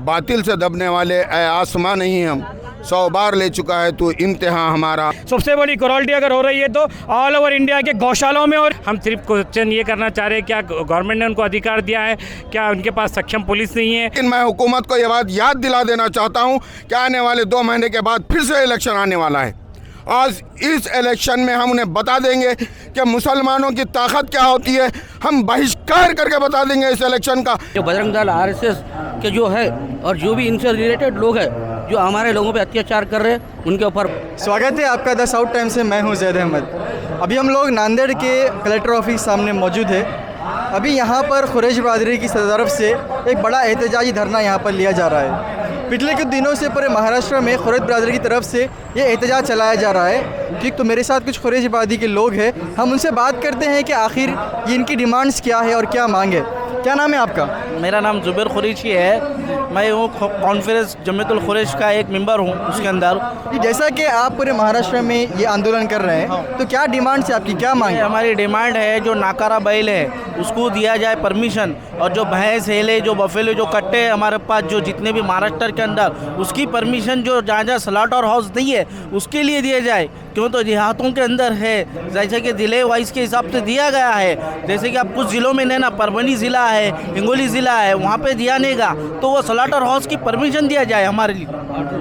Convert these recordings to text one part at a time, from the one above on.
बातिल से दबने वाले ए आसमां नहीं हम, 100 बार ले चुका है तू इम्तिहान हमारा। सबसे बड़ी क्वालिटी अगर हो रही है तो ऑल ओवर इंडिया के गौशालों में। और हम सिर्फ क्वेश्चन ये करना चाह रहे हैं, क्या गवर्नमेंट ने उनको अधिकार दिया है? क्या उनके पास सक्षम पुलिस नहीं है? लेकिन मैं हुकूमत को ये बात याद दिला देना चाहता हूँ कि आने वाले 2 महीने के बाद फिर से इलेक्शन आने वाला है। आज इस इलेक्शन में हम उन्हें बता देंगे कि मुसलमानों की ताकत क्या होती है। हम बहिष्कार करके बता देंगे इस इलेक्शन का। जो बजरंग दल आरएसएस के जो है और जो भी इनसे रिलेटेड लोग हैं जो हमारे लोगों पे अत्याचार कर रहे हैं उनके ऊपर। स्वागत है आपका द साउथ टाइम्स से। मैं हूं जैद अहमद। अभी हम लोग नांदेड़ के कलेक्टर ऑफिस सामने मौजूद है। अभी यहाँ पर कुरैश बरादरी की तरफ से एक बड़ा एहतजाजी धरना यहाँ पर लिया जा रहा है। पिछले कुछ दिनों से पूरे महाराष्ट्र में कुरैश बरादरी की तरफ से ये एहतजाज चलाया जा रहा है। ठीक, तो मेरे साथ कुछ कुरैश बरादरी के लोग हैं, हम उनसे बात करते हैं कि आखिर ये इनकी डिमांड्स क्या है और क्या मांग है। क्या नाम है आपका? मेरा नाम जुबैर कुरैशी है। मैं वो कॉन्फ्रेंस जमीयतुल कुरैश का एक मेंबर हूँ उसके अंदर। जैसा कि आप पूरे महाराष्ट्र में ये आंदोलन कर रहे हैं, तो क्या डिमांड्स है आपकी, क्या मांग है? हमारी डिमांड है जो नाकारा बैल है उसको दिया जाए परमिशन, और जो भैंस हेले जो बफेले जो कट्टे हैं हमारे पास जो जितने भी महाराष्ट्र के अंदर, उसकी परमिशन जो जहाँ जहाँ स्लॉटर हाउस नहीं है उसके लिए दिया जाए। क्यों तो देहातों के अंदर है, जैसे कि ज़िले वाइज के हिसाब से दिया गया है। जैसे कि आप कुछ ज़िलों में नहीं ना, परभनी ज़िला है, हिंगोली ज़िला है, वहाँ पे दिया नहीं गा, तो वो स्लॉटर हाउस की परमिशन दिया जाए हमारे लिए,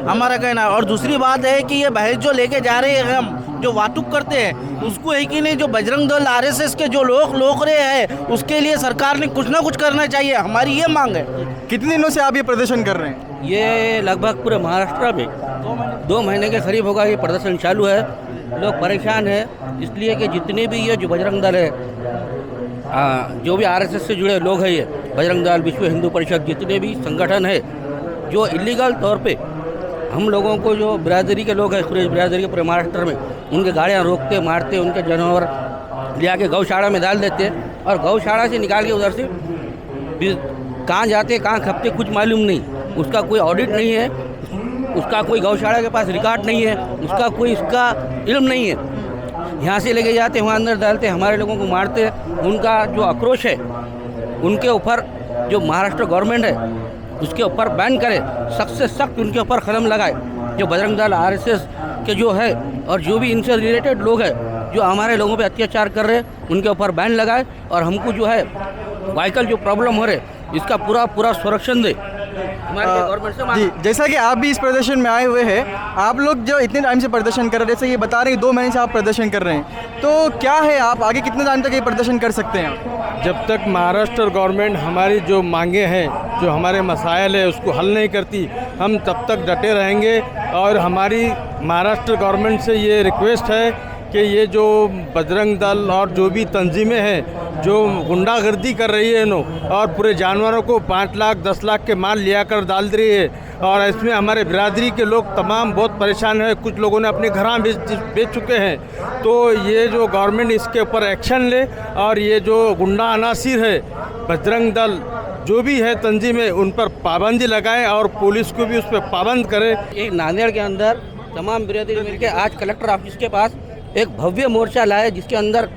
हमारा कहना। और दूसरी बात है कि ये भैंस जो लेके जा रहे हैं हम जो वातुक करते हैं उसको है कि नहीं, जो बजरंग दल आरएसएस के जो लोग रहे हैं उसके लिए सरकार ने कुछ ना कुछ करना चाहिए, हमारी ये मांग है। कितने दिनों से आप ये प्रदर्शन कर रहे हैं? ये लगभग पूरे महाराष्ट्र में 2 महीने के करीब होगा ये प्रदर्शन चालू है। लोग परेशान हैं इसलिए कि जितने भी ये जो बजरंग दल है, जो भी आरएसएस से जुड़े लोग हैं, ये बजरंग दल, विश्व हिंदू परिषद, जितने भी संगठन है जो इलीगल तौर पे हम लोगों को, जो बिरादरी के लोग हैं कुरैश बिरादरी के पूरे महाराष्ट्र में, उनके गाड़ियाँ रोकते, मारते, उनके जानवर ले आके गौशाला में डाल देते और गौशाला से निकाल के उधर से कहाँ जाते कहाँ खपते कुछ मालूम नहीं। उसका कोई ऑडिट नहीं है, उसका कोई गौशाला के पास रिकॉर्ड नहीं है, उसका कोई इसका इल्म नहीं है। यहाँ से लेके जाते वहाँ अंदर डालते, हमारे लोगों को मारते। उनका जो आक्रोश है उनके ऊपर जो महाराष्ट्र गवर्नमेंट है उसके ऊपर बैन करे, सख्त से सख्त उनके ऊपर कदम लगाए। जो बजरंग दल आरएसएस के जो है और जो भी इनसे रिलेटेड लोग हैं जो हमारे लोगों पे अत्याचार कर रहे हैं उनके ऊपर बैन लगाए और हमको जो है व्हीकल जो प्रॉब्लम हो रहे इसका पूरा संरक्षण दे हमारे गवर्नमेंट से। जी, जैसा कि आप भी इस प्रदर्शन में आए हुए हैं, आप लोग जो इतने टाइम से प्रदर्शन कर रहे हैं, जैसे ये बता रहे हैं 2 महीने से आप प्रदर्शन कर रहे हैं, तो क्या है, आप आगे कितने टाइम तक ये प्रदर्शन कर सकते हैं? जब तक महाराष्ट्र गवर्नमेंट हमारी जो मांगे हैं, जो हमारे मसाइल है उसको हल नहीं करती, हम तब तक डटे रहेंगे। और हमारी महाराष्ट्र गवर्नमेंट से ये रिक्वेस्ट है कि ये जो बजरंग दल और जो भी तंजीमें हैं जो गुंडागर्दी कर रही है और पूरे जानवरों को 5 लाख 10 लाख के माल लिया कर डाल रही है, और इसमें हमारे बिरादरी के लोग तमाम बहुत परेशान हैं। कुछ लोगों ने अपने घर बेच चुके हैं। तो ये जो गवर्नमेंट इसके ऊपर एक्शन ले और ये जो गुंडा अनासिर है, बजरंग दल जो भी है तंजीमें, उन पर पाबंदी लगाएं और पुलिस को भी उस पर पाबंद करे। एक नांदेड़ के अंदर तमाम बिरादरी मिलकर आज कलेक्टर ऑफिस के पास एक भव्य मोर्चा लाए जिसके अंदर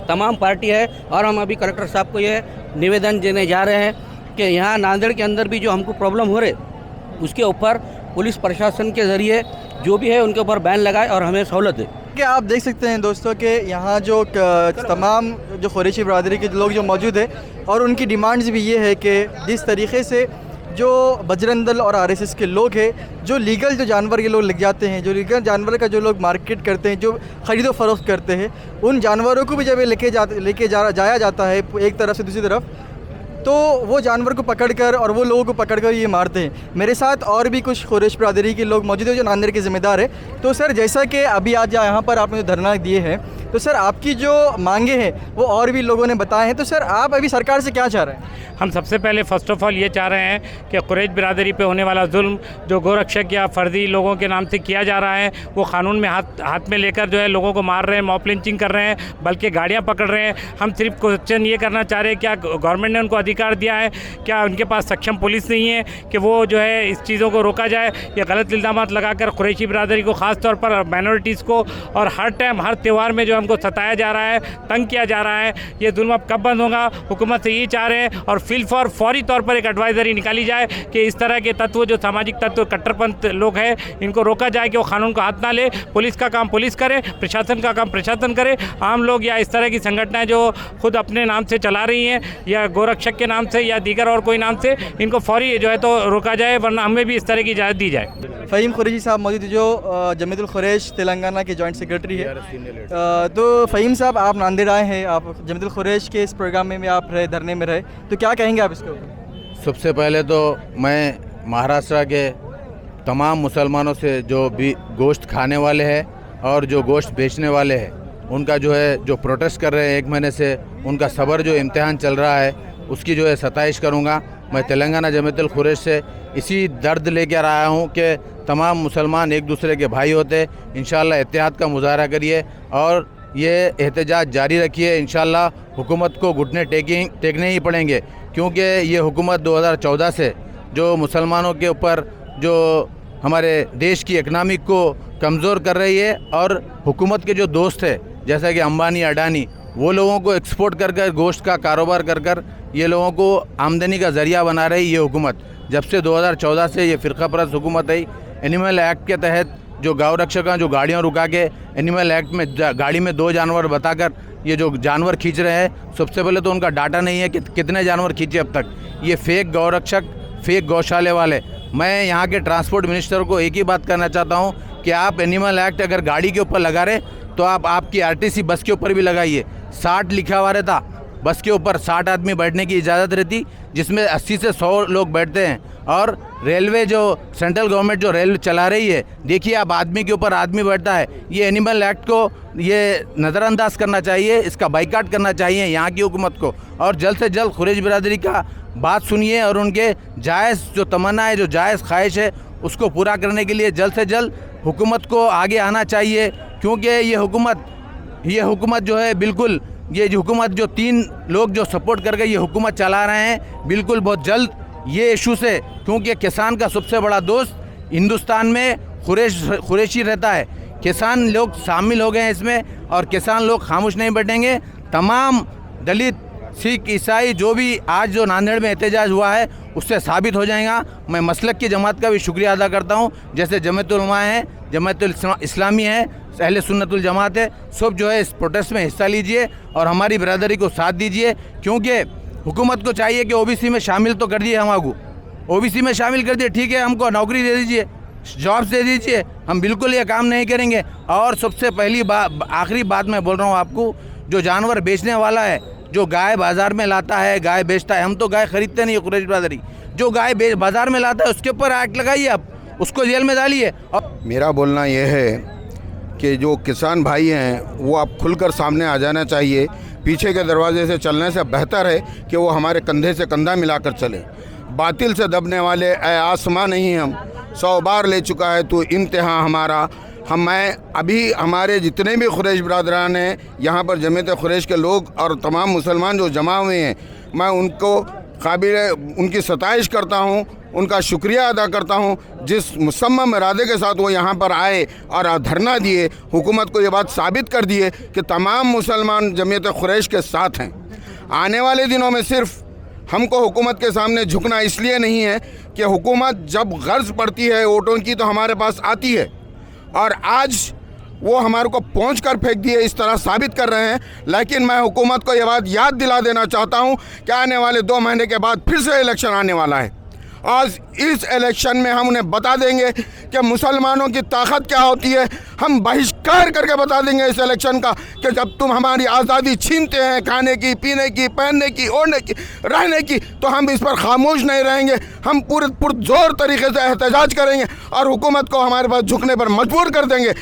तमाम पार्टी है, और हम अभी कलेक्टर साहब को ये निवेदन देने जा रहे हैं कि यहाँ नांदेड़ के अंदर भी जो हमको प्रॉब्लम हो रहे उसके ऊपर पुलिस प्रशासन के ज़रिए जो भी है उनके ऊपर बैन लगाए और हमें सहूलत दे। कि आप देख सकते हैं दोस्तों कि यहाँ जो तमाम जो कुरैशी बरादरी के लोग जो मौजूद है और उनकी डिमांड्स भी ये है कि जिस तरीके से जो बजरंग दल और आरएसएस के लोग हैं, जो लीगल जो जानवर ये लोग लग जाते हैं, जो लीगल जानवर का जो लोग मार्केट करते हैं, जो ख़रीदो फरोख्त करते हैं, उन जानवरों को भी जब लेके जाया जाता है एक तरफ से दूसरी तरफ, तो वो जानवर को पकड़कर और वो लोगों को पकड़कर ये मारते हैं। मेरे साथ और भी कुछ कुरैश बरादरी के लोग मौजूद हैं जो नांदेड़ के ज़िम्मेदार है। तो सर, जैसा कि अभी आज यहाँ पर आपने धरना दिए हैं, तो सर आपकी जो मांगे हैं वो और भी लोगों ने बताए हैं, तो सर आप अभी सरकार से क्या चाह रहे हैं? हम सबसे पहले फर्स्ट ऑफ ऑल ये चाह रहे हैं कि कुरैश बिरादरी पे होने वाला जुल्म जो गोरक्षक या फर्जी लोगों के नाम से किया जा रहा है, वो कानून में हाथ में लेकर जो है लोगों को मार रहे हैं, मॉब लिंचिंग कर रहे हैं, बल्कि गाड़ियाँ पकड़ रहे हैं। हम सिर्फ क्वेश्चन ये करना चाह रहे हैं, क्या गवर्नमेंट ने उनको अधिकार दिया है? क्या उनके पास सक्षम पुलिस नहीं है कि वो जो है इस चीज़ों को रोका जाए? या गलत इल्ज़ामात लगाकर कुरैशी बिरादरी को ख़ास तौर पर माइनॉरिटीज़ को और हर टाइम हर त्यौहार में जो हमको सताया जा रहा है, तंग किया जा रहा है, ये जुल्म अब कब बंद होगा? हुकूमत से ये चाह रहे हैं और फौरी तौर पर एक एडवाइजरी निकाली जाए कि इस तरह के तत्व जो सामाजिक तत्व कट्टरपंथ लोग हैं इनको रोका जाए कि वो कानून को हाथ ना ले। पुलिस का काम पुलिस करे, प्रशासन का काम प्रशासन करे। आम लोग या इस तरह की संगठनें जो खुद अपने नाम से चला रही हैं या गोरक्षक के नाम से या दीगर और कोई नाम से, इनको फौरी जो है तो रोका जाए, वरना हमें भी इस तरह की इजाज़त दी जाए। फ़हीम कुरैशी साहब मौजूद है जो जमीयतुल खुरैश तेलंगाना के जॉइंट सेक्रेटरी है। तो फ़हीम साहब, आप नांदेड़ आए हैं, आप जमीयतुल खुरैश के इस प्रोग्राम में आप रहे, धरने में रहे, तो क्या कहेंगे आप इसके ऊपर? सबसे पहले तो मैं महाराष्ट्र के तमाम मुसलमानों से जो भी गोश्त खाने वाले हैं और जो गोश्त बेचने वाले हैं उनका जो है जो प्रोटेस्ट कर रहे हैं 1 महीने से, उनका सब्र जो इम्तिहान चल रहा है उसकी जो है सताइश करूँगा। मैं तेलंगाना जमीयतुल खुरैश से इसी दर्द लेकर आया हूँ कि तमाम मुसलमान एक दूसरे के भाई होते। इंशाअल्लाह इत्तेहाद का मुजाहरा करिए और ये एहतजाज जारी रखिए। इंशाअल्लाह हुकूमत को घुटने टेकने ही पड़ेंगे, क्योंकि ये हुकूमत 2014 से जो मुसलमानों के ऊपर जो हमारे देश की इकनॉमिक को कमज़ोर कर रही है, और हुकूमत के जो दोस्त है जैसा कि अंबानी अडानी, वो लोगों को एक्सपोर्ट कर कर गोश्त का कारोबार कर कर ये लोगों को आमदनी का ज़रिया बना रही ये हुकूमत। जब से 2014 से ये फ़िरका परस्त हुकूमत आई, एनिमल एक्ट के तहत जो गाँव रक्षक जो गाड़ियाँ रुका के एनिमल एक्ट में गाड़ी में 2 जानवर बताकर ये जो जानवर खींच रहे हैं, सबसे पहले तो उनका डाटा नहीं है कि कितने जानवर खींचे अब तक। ये फेक गौ रक्षक, फेक गौशाले वाले। मैं यहाँ के ट्रांसपोर्ट मिनिस्टर को एक ही बात करना चाहता हूँ कि आप एनिमल एक्ट अगर गाड़ी के ऊपर लगा रहे तो आप आपकी आरटीसी बस के ऊपर भी लगाइए। 60 लिखा हुआ रहता, बस के ऊपर 60 आदमी बैठने की इजाज़त रहती, जिसमें 80 से 100 लोग बैठते हैं। और रेलवे जो सेंट्रल गवर्नमेंट जो रेलवे चला रही है, देखिए आप आदमी के ऊपर आदमी बैठता है। ये एनिमल एक्ट को ये नज़रअंदाज करना चाहिए, इसका बाइकाट करना चाहिए यहाँ की हुकूमत को। और जल्द से जल्द खुरैश बिरादरी का बात सुनिए और उनके जायज़ जो तमन्ना है, जो जायज़ ख्वाहिश है, उसको पूरा करने के लिए जल्द से जल्द हुकूमत को आगे आना चाहिए। क्योंकि ये हुकूमत जो है बिल्कुल, ये जो हुकूमत जो 3 लोग जो सपोर्ट करके ये हुकूमत चला रहे हैं, बिल्कुल बहुत जल्द ये इशू से, क्योंकि किसान का सबसे बड़ा दोस्त हिंदुस्तान में खुरैशी रहता है। किसान लोग शामिल हो गए हैं इसमें, और किसान लोग खामोश नहीं बैठेंगे। तमाम दलित, सिख, ईसाई जो भी आज जो नांदेड़ में एहतजाज हुआ है उससे साबित हो जाएगा। मैं मसलक की जमात का भी शुक्रिया अदा करता हूँ, जैसे जमातुल उलमा है, जमातुल इस्लामी है, अहले सुन्नतुल जमात है, सब जो है इस प्रोटेस्ट में हिस्सा लीजिए और हमारी बिरादरी को साथ दीजिए। क्योंकि हुकूमत को चाहिए कि ओबीसी में शामिल तो कर दिए, हम आगू ओबीसी में शामिल कर दिए, ठीक है, हमको नौकरी दे दीजिए, जॉब्स दे दीजिए, हम बिल्कुल ये काम नहीं करेंगे। और सबसे पहली बात, आखिरी बात मैं बोल रहा हूँ आपको, जो जानवर बेचने वाला है, जो गाय बाज़ार में लाता है, गाय बेचता है, हम तो गाय ख़रीदते नहीं है कुरैश बिरादरी, जो गाय बाज़ार में लाता है उसके ऊपर एक्ट लगाइए, आप उसको जेल में डालिए। और मेरा बोलना यह है कि जो किसान भाई हैं वो अब खुलकर सामने आ जाना चाहिए। पीछे के दरवाजे से चलने से बेहतर है कि वो हमारे कंधे से कंधा मिलाकर चले। बातिल से दबने वाले आसमां नहीं, हम 100 बार ले चुका है तो इंतहा हमारा। मैं अभी हमारे जितने भी खुरैश बिरादरान हैं यहाँ पर, जमीयत खुरैश के लोग और तमाम मुसलमान जो जमा हुए हैं, मैं उनको उनकी सताइश करता हूँ, उनका शुक्रिया अदा करता हूँ जिस मुसम्मम इरादे के साथ वो यहाँ पर आए और धरना दिए, हुकूमत को ये बात साबित कर दिए कि तमाम मुसलमान जमीयत खुरैश के साथ हैं। आने वाले दिनों में सिर्फ हमको हुकूमत के सामने झुकना इसलिए नहीं है कि हुकूमत जब गर्ज पड़ती है वोटों की तो हमारे पास आती है, और आज वो हमारे को पहुँच कर फेंक दिए, इस तरह साबित कर रहे हैं। लेकिन मैं हुकूमत को ये बात याद दिला देना चाहता हूँ कि आने वाले 2 महीने के बाद फिर से इलेक्शन आने वाला है। आज इस इलेक्शन में हम उन्हें बता देंगे कि मुसलमानों की ताकत क्या होती है। हम बहिष्कार करके बता देंगे इस इलेक्शन का कि जब तुम हमारी आज़ादी छीनते हैं, खाने की, पीने की, पहनने की, ओढ़ने की, रहने की, तो हम इस पर खामोश नहीं रहेंगे। हम पूरे पुरजोर तरीके से एहतजाज करेंगे और हुकूमत को हमारे पास झुकने पर मजबूर कर देंगे।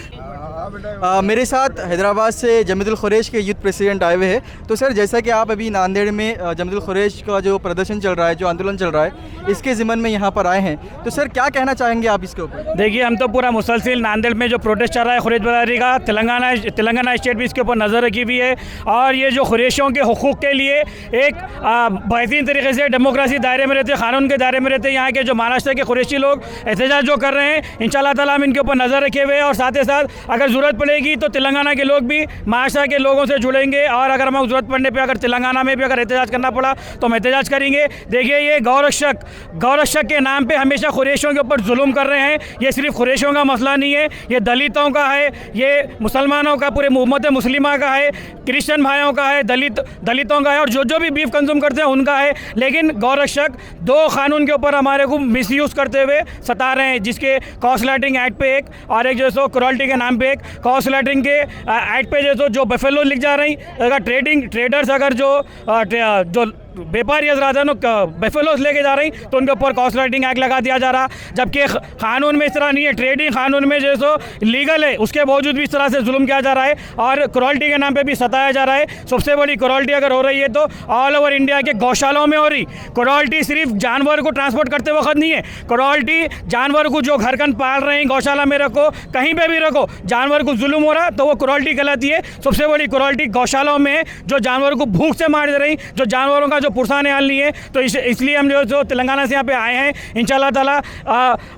मेरे साथ हैदराबाद से जमीयतुल खुरैश के यूथ प्रेसिडेंट आए हुए हैं। तो सर, जैसा कि आप अभी नांदेड़ में जमीयतुल खुरैश का जो प्रदर्शन चल रहा है, जो आंदोलन चल रहा है, इसके ज़िम्मन में यहाँ पर आए हैं, तो सर क्या कहना चाहेंगे आप इसके ऊपर? देखिए, हम तो पूरा मुसलसिल नांदेड़ में जो प्रोटेस्ट चल रहा है खुरैश बिरादरी का, तेलंगाना स्टेट भी इसके ऊपर नज़र रखी हुई है। और ये जो खुरैशियों के हुकूक़ के लिए एक बेहतरीन तरीके से डेमोक्रेसी दायरे में रहते, क़ानून के दायरे में रहते, यहाँ के जो महाराष्ट्र के खुरैशी लोग एहतजाज जो कर रहे हैं, इंशाअल्लाह ताला हम इनके ऊपर नज़र रखे हुए हैं। और साथ ही साथ अगर ज़रूरत ज़रूरत पड़ेगी तो तेलंगाना के लोग भी महाराष्ट्र के लोगों से जुड़ेंगे, और अगर हमें ज़रूरत पड़ने पे अगर तेलंगाना में भी अगर एहतजाज करना पड़ा तो हम एहतजाज करेंगे। देखिए, ये गौरक्षक के नाम पे हमेशा कुरैशियों के ऊपर जुल्म कर रहे हैं। ये सिर्फ कुरैशियों का मसला नहीं है, ये दलितों का है, ये मुसलमानों का, पूरे उम्मत मुस्लिमा का है, क्रिश्चियन भाइयों का है, दलितों का है, और जो भी बीफ कंज्यूम करते हैं उनका है। लेकिन गौरक्षक 2 कानून के ऊपर हमारे को मिसयूज़ करते हुए सता रहे हैं, जिसके कॉस्टलाइटिंग एक्ट पे एक और एक जो सो क्रुएल्टी के नाम पे एक। कॉस्टलाइटिंग के एक्ट पे जो बफेलो लिख जा रही, अगर ट्रेडर्स अगर जो व्यापारी हजरात बफेलोस लेके जा रही तो उनके ऊपर कॉस्टलाइटिंग एक्ट लगा दिया जा रहा, जबकि कानून में इस तरह नहीं है। ट्रेडिंग कानून में जो सो लीगल है, उसके बावजूद भी इस तरह से जुल्म किया जा रहा है और क्रुएल्टी के नाम पे भी सताया जा रहा है। सबसे बड़ी क्रुएल्टी अगर हो रही है तो ऑल ओवर इंडिया के गौशालाओं में हो रही। क्रुएल्टी सिर्फ जानवर को ट्रांसपोर्ट करते वक्त नहीं है, क्रुएल्टी जानवर को जो घर कन पाल रहे हैं, गौशाला में रखो, कहीं पर भी रखो, जानवर को जुल्म हो रहा तो वो क्रुएल्टी कहलाती है। सबसे बड़ी क्रुएल्टी गौशालाओं में है, जो जानवर को भूख से मार दे रही, जो जानवरों का जो पुरसाने हाल नहीं है। तो इसलिए हम जो तेलंगाना से यहाँ पे आए हैं, इंशाल्लाह ताला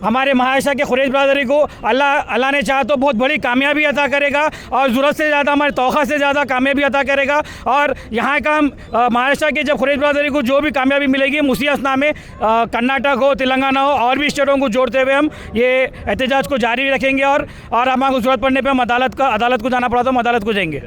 हमारे महाराष्ट्र के कुरैश बरादरी को अल्लाह ने चाहा तो बहुत बड़ी कामयाबी अता करेगा, और ज़रूरत से ज़्यादा, हमारे तौक़ा से ज़्यादा कामयाबी अता करेगा। और यहाँ का महाराष्ट्र के जब कुरैश बरादरी को जो भी कामयाबी मिलेगी, उसी असना में कर्नाटक हो, तेलंगाना हो, और भी स्टेटों को जोड़ते हुए हम ये एहतजाज को जारी रखेंगे। और हमारे को ज़रूरत पड़ने पर हम अदालत को जाना पड़ा तो हम अदालत को जाएंगे।